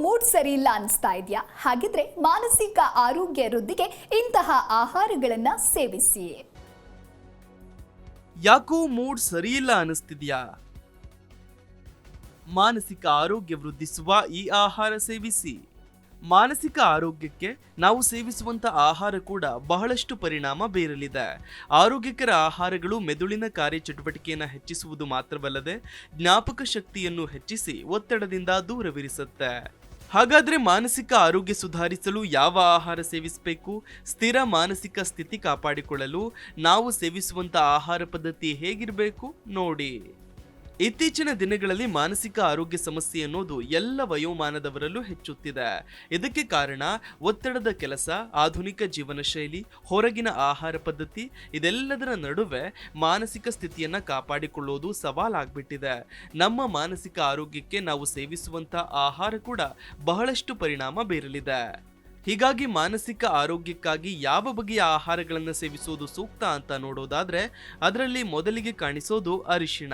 Mood ಸರಿ ಇಲ್ಲ ಅನಿಸ್ತಾ ಇದೆಯಾ? ಹಾಗಿದ್ರೆ ಮಾನಸಿಕ ಆರೋಗ್ಯ ವೃದ್ಧಿಗೆ ಇಂತಹ ಆಹಾರಗಳನ್ನ ಸೇವಿಸಿ. ಯಾಕೋ ಮೂಡ್ ಸರಿಯಿಲ್ಲ ಅನಿಸ್ತಿದ್ಯಾ? ಮಾನಸಿಕ ಆರೋಗ್ಯ ವೃದ್ಧಿಸುವ ಈ ಆಹಾರ ಸೇವಿಸಿ. ಮಾನಸಿಕ ಆರೋಗ್ಯಕ್ಕೆ ನಾವು ಸೇವಿಸುವಂತ ಆಹಾರ ಕೂಡ ಬಹಳಷ್ಟು ಪರಿಣಾಮ ಬೀರಲಿದೆ. ಆರೋಗ್ಯಕರ ಆಹಾರಗಳು ಮೆದುಳಿನ ಕಾರ್ಯಚಟುವಟಿಕೆಯನ್ನು ಹೆಚ್ಚಿಸುವುದು ಮಾತ್ರವಲ್ಲದೆ ಜ್ಞಾಪಕ ಶಕ್ತಿಯನ್ನು ಹೆಚ್ಚಿಸಿ ಒತ್ತಡದಿಂದ ದೂರವಿರಿಸುತ್ತೆ. ಹಾಗಾದ್ರೆ ಮಾನಸಿಕ ಆರೋಗ್ಯ ಸುಧಾರಿಸಲು ಯಾವ ಆಹಾರ ಸೇವಿಸಬೇಕು? ಸ್ಥಿರ ಮಾನಸಿಕ ಸ್ಥಿತಿ ಕಾಪಾಡಿಕೊಳ್ಳಲು ನಾವು ಸೇವಿಸುವಂತ ಆಹಾರ ಪದ್ಧತಿ ಹೇಗಿರಬೇಕು ನೋಡಿ. ಇತ್ತೀಚಿನ ದಿನಗಳಲ್ಲಿ ಮಾನಸಿಕ ಆರೋಗ್ಯ ಸಮಸ್ಯೆ ಅನ್ನೋದು ಎಲ್ಲ ವಯೋಮಾನದವರಲ್ಲೂ ಹೆಚ್ಚುತ್ತಿದೆ. ಇದಕ್ಕೆ ಕಾರಣ ಒತ್ತಡದ ಕೆಲಸ, ಆಧುನಿಕ ಜೀವನ ಶೈಲಿ, ಹೊರಗಿನ ಆಹಾರ ಪದ್ಧತಿ, ಇದೆಲ್ಲದರ ನಡುವೆ ಮಾನಸಿಕ ಸ್ಥಿತಿಯನ್ನ ಕಾಪಾಡಿಕೊಳ್ಳೋದು ಸವಾಲಾಗ್ಬಿಟ್ಟಿದೆ. ನಮ್ಮ ಮಾನಸಿಕ ಆರೋಗ್ಯಕ್ಕೆ ನಾವು ಸೇವಿಸುವಂತ ಆಹಾರ ಕೂಡ ಬಹಳಷ್ಟು ಪರಿಣಾಮ ಬೀರಲಿದೆ. ಹೀಗಾಗಿ ಮಾನಸಿಕ ಆರೋಗ್ಯಕ್ಕಾಗಿ ಯಾವ ಬಗೆಯ ಆಹಾರಗಳನ್ನು ಸೇವಿಸುವುದು ಸೂಕ್ತ ಅಂತ ನೋಡೋದಾದ್ರೆ ಅದರಲ್ಲಿ ಮೊದಲಿಗೆ ಕಾಣಿಸೋದು ಅರಿಶಿಣ.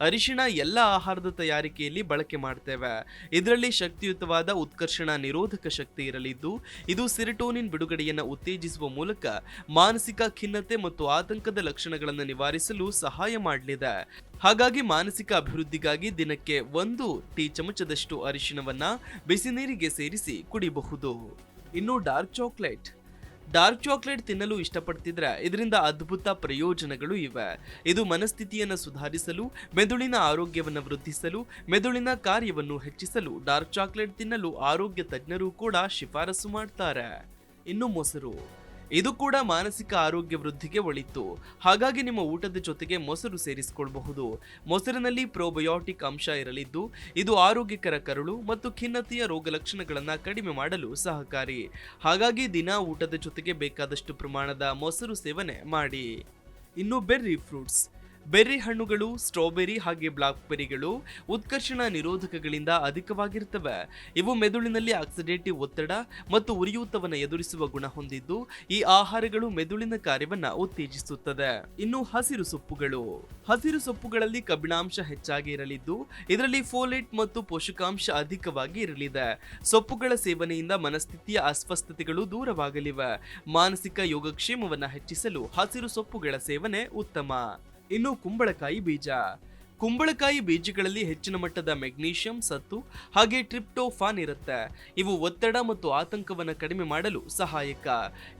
ಅರಿಶಿಣ ಎಲ್ಲ ಆಹಾರದ ತಯಾರಿಕೆಯಲ್ಲಿ ಬಳಕೆ ಮಾಡ್ತೇವೆ. ಇದರಲ್ಲಿ ಶಕ್ತಿಯುತವಾದ ಉತ್ಕರ್ಷಣ ನಿರೋಧಕ ಶಕ್ತಿ ಇರಲಿದ್ದು ಇದು ಸೆರೋಟೋನಿನ್ ಬಿಡುಗಡೆಯನ್ನು ಉತ್ತೇಜಿಸುವ ಮೂಲಕ ಮಾನಸಿಕ ಖಿನ್ನತೆ ಮತ್ತು ಆತಂಕದ ಲಕ್ಷಣಗಳನ್ನು ನಿವಾರಿಸಲು ಸಹಾಯ ಮಾಡಲಿದೆ. ಹಾಗಾಗಿ ಮಾನಸಿಕ ಅಭಿವೃದ್ಧಿಗಾಗಿ ದಿನಕ್ಕೆ 1 ಟೀ ಚಮಚದಷ್ಟು ಅರಿಶಿಣವನ್ನ ಬಿಸಿ ನೀರಿಗೆ ಸೇರಿಸಿ ಕುಡಿಬಹುದು. ಇನ್ನು ಡಾರ್ಕ್ ಚಾಕ್ಲೇಟ್ ತಿನ್ನಲು ಇಷ್ಟಪಡ್ತಿದ್ರೆ ಇದರಿಂದ ಅದ್ಭುತ ಪ್ರಯೋಜನಗಳು ಇವೆ. ಇದು ಮನಸ್ಥಿತಿಯನ್ನು ಸುಧಾರಿಸಲು, ಮೆದುಳಿನ ಆರೋಗ್ಯವನ್ನು ವೃದ್ಧಿಸಲು, ಮೆದುಳಿನ ಕಾರ್ಯವನ್ನು ಹೆಚ್ಚಿಸಲು ಡಾರ್ಕ್ ಚಾಕ್ಲೇಟ್ ತಿನ್ನಲು ಆರೋಗ್ಯ ತಜ್ಞರು ಕೂಡ ಶಿಫಾರಸು ಮಾಡ್ತಾರೆ. ಇನ್ನು ಮೊಸರು, ಇದು ಕೂಡ ಮಾನಸಿಕ ಆರೋಗ್ಯ ವೃದ್ಧಿಗೆ ಒಳಿತು. ಹಾಗಾಗಿ ನಿಮ್ಮ ಊಟದ ಜೊತೆಗೆ ಮೊಸರು ಸೇರಿಸಿಕೊಳ್ಳಬಹುದು. ಮೊಸರಿನಲ್ಲಿ ಪ್ರೋಬಯೋಟಿಕ್ ಅಂಶ ಇರಲಿದ್ದು ಇದು ಆರೋಗ್ಯಕರ ಕರುಳು ಮತ್ತು ಖಿನ್ನತೆಯ ರೋಗ ಲಕ್ಷಣಗಳನ್ನು ಕಡಿಮೆ ಮಾಡಲು ಸಹಕಾರಿ. ಹಾಗಾಗಿ ದಿನ ಊಟದ ಜೊತೆಗೆ ಬೇಕಾದಷ್ಟು ಪ್ರಮಾಣದ ಮೊಸರು ಸೇವನೆ ಮಾಡಿ. ಇನ್ನು ಬೆರ್ರಿ ಹಣ್ಣುಗಳು, ಸ್ಟ್ರಾಬೆರಿ ಹಾಗೆ ಬ್ಲಾಕ್ ಬೆರಿಗಳು ಉತ್ಕರ್ಷಣ ನಿರೋಧಕಗಳಿಂದ ಅಧಿಕವಾಗಿರ್ತವೆ. ಇವು ಮೆದುಳಿನಲ್ಲಿ ಆಕ್ಸಿಡೇಟಿವ್ ಒತ್ತಡ ಮತ್ತು ಉರಿಯೂತವನ್ನು ಎದುರಿಸುವ ಗುಣ ಹೊಂದಿದ್ದು ಈ ಆಹಾರಗಳು ಮೆದುಳಿನ ಕಾರ್ಯವನ್ನ ಉತ್ತೇಜಿಸುತ್ತದೆ. ಇನ್ನು ಹಸಿರು ಸೊಪ್ಪುಗಳಲ್ಲಿ ಕಬ್ಬಿಣಾಂಶ ಹೆಚ್ಚಾಗಿ ಇರಲಿದ್ದು ಇದರಲ್ಲಿ ಫೋಲೇಟ್ ಮತ್ತು ಪೋಷಕಾಂಶ ಅಧಿಕವಾಗಿ ಇರಲಿದೆ. ಸೊಪ್ಪುಗಳ ಸೇವನೆಯಿಂದ ಮನಸ್ಥಿತಿಯ ಅಸ್ವಸ್ಥತೆಗಳು ದೂರವಾಗಲಿವೆ. ಮಾನಸಿಕ ಯೋಗಕ್ಷೇಮವನ್ನು ಹೆಚ್ಚಿಸಲು ಹಸಿರು ಸೊಪ್ಪುಗಳ ಸೇವನೆ ಉತ್ತಮ. ಇನ್ನು ಕುಂಬಳಕಾಯಿ ಬೀಜಗಳಲ್ಲಿ ಹೆಚ್ಚಿನ ಮಟ್ಟದ ಮೆಗ್ನೀಷಿಯಂ, ಸತ್ತು ಹಾಗೆ ಟ್ರಿಪ್ಟೋಫಾನ್ ಇರುತ್ತೆ. ಇವು ಒತ್ತಡ ಮತ್ತು ಆತಂಕವನ್ನು ಕಡಿಮೆ ಮಾಡಲು ಸಹಾಯಕ.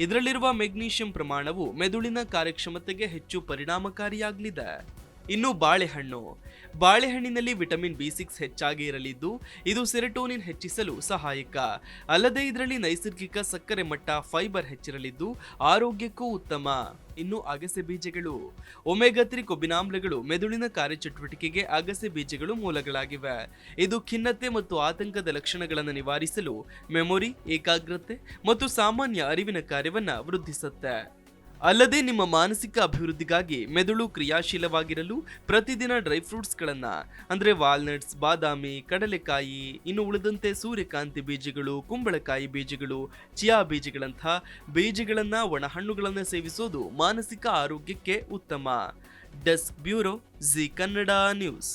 ಇದರಲ್ಲಿರುವ ಮೆಗ್ನೀಷಿಯಂ ಪ್ರಮಾಣವು ಮೆದುಳಿನ ಕಾರ್ಯಕ್ಷಮತೆಗೆ ಹೆಚ್ಚು ಪರಿಣಾಮಕಾರಿಯಾಗಲಿದೆ. ಇನ್ನು ಬಾಳೆಹಣ್ಣಿನಲ್ಲಿ ವಿಟಮಿನ್ B6 ಹೆಚ್ಚಾಗಿ ಇರಲಿದ್ದು ಇದು ಸೆರೋಟೋನಿನ್ ಹೆಚ್ಚಿಸಲು ಸಹಾಯಕ. ಅಲ್ಲದೆ ಇದರಲ್ಲಿ ನೈಸರ್ಗಿಕ ಸಕ್ಕರೆ ಮಟ್ಟ, ಫೈಬರ್ ಹೆಚ್ಚಿರಲಿದ್ದು ಆರೋಗ್ಯಕ್ಕೂ ಉತ್ತಮ. ಇನ್ನು ಅಗಸೆ ಬೀಜಗಳು, ಒಮೆಗಾ 3 ಕೊಬ್ಬಿನಾಮ್ಲಗಳು ಮೆದುಳಿನ ಕಾರ್ಯಚಟುವಟಿಕೆಗೆ ಅಗಸೆ ಬೀಜಗಳು ಮೂಲಗಳಾಗಿವೆ. ಇದು ಖಿನ್ನತೆ ಮತ್ತು ಆತಂಕದ ಲಕ್ಷಣಗಳನ್ನು ನಿವಾರಿಸಲು ಮೆಮೊರಿ, ಏಕಾಗ್ರತೆ ಮತ್ತು ಸಾಮಾನ್ಯ ಅರಿವಿನ ಕಾರ್ಯವನ್ನ ವೃದ್ಧಿಸುತ್ತೆ. ಅಲ್ಲದೆ ನಿಮ್ಮ ಮಾನಸಿಕ ಅಭಿವೃದ್ಧಿಗಾಗಿ ಮೆದುಳು ಕ್ರಿಯಾಶೀಲವಾಗಿರಲು ಪ್ರತಿದಿನ ಡ್ರೈ ಫ್ರೂಟ್ಸ್ಗಳನ್ನ ಅಂದ್ರೆ ವಾಲ್ನಟ್ಸ್, ಬಾದಾಮಿ, ಕಡಲೆಕಾಯಿ, ಇನ್ನು ಉಳಿದಂತೆ ಸೂರ್ಯಕಾಂತಿ ಬೀಜಗಳು, ಕುಂಬಳಕಾಯಿ ಬೀಜಗಳು, ಚಿಯಾ ಬೀಜಗಳಂಥ ಬೀಜಗಳನ್ನ, ಒಣಹಣ್ಣುಗಳನ್ನ ಸೇವಿಸೋದು ಮಾನಸಿಕ ಆರೋಗ್ಯಕ್ಕೆ ಉತ್ತಮ. Desk bureau, G Kannada news.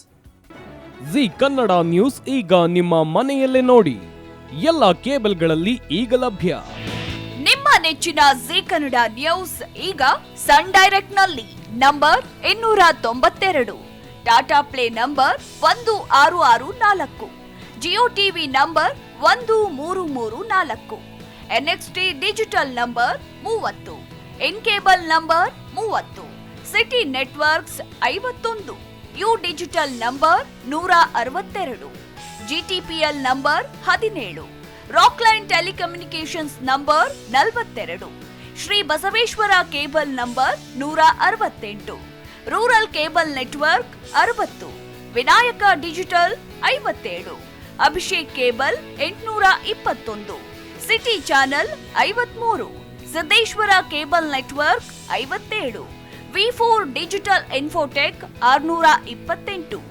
G Kannada news ಈಗ ನಿಮ್ಮ ಮನೆಯಲ್ಲೇ ನೋಡಿ. ಎಲ್ಲ ಕೇಬಲ್ಗಳಲ್ಲಿ ಈಗ ಲಭ್ಯ. ನಿಮ್ಮ ನೆಚ್ಚಿನ ಜಿ ಕನ್ನಡ ನ್ಯೂಸ್ ಈಗ ಸನ್ ಡೈರೆಕ್ಟ್ ನಲ್ಲಿ number 292, Tata play number 1664, Jio TV number 1334, NXT digital number 30, in cable number 30, city networks 51, U digital number 162, GTPL number 17, Rockline telecommunications number 42, Shri Basaveshwara cable number 168, rural cable network 60, Vinayaka digital 57, Abhishek cable 821, city channel 53, Siddeshwara cable network 57, V4 digital Infotech 628,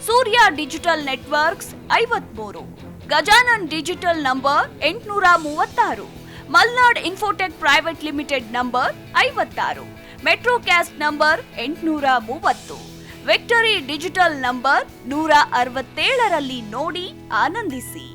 Surya digital networks 53, Gajanan digital number 836, Malnad Infotech Private Limited number 56, Metrocast number 830, Victory Digital number 167ರಲ್ಲಿ ನೋಡಿ ಆನಂದಿಸಿ.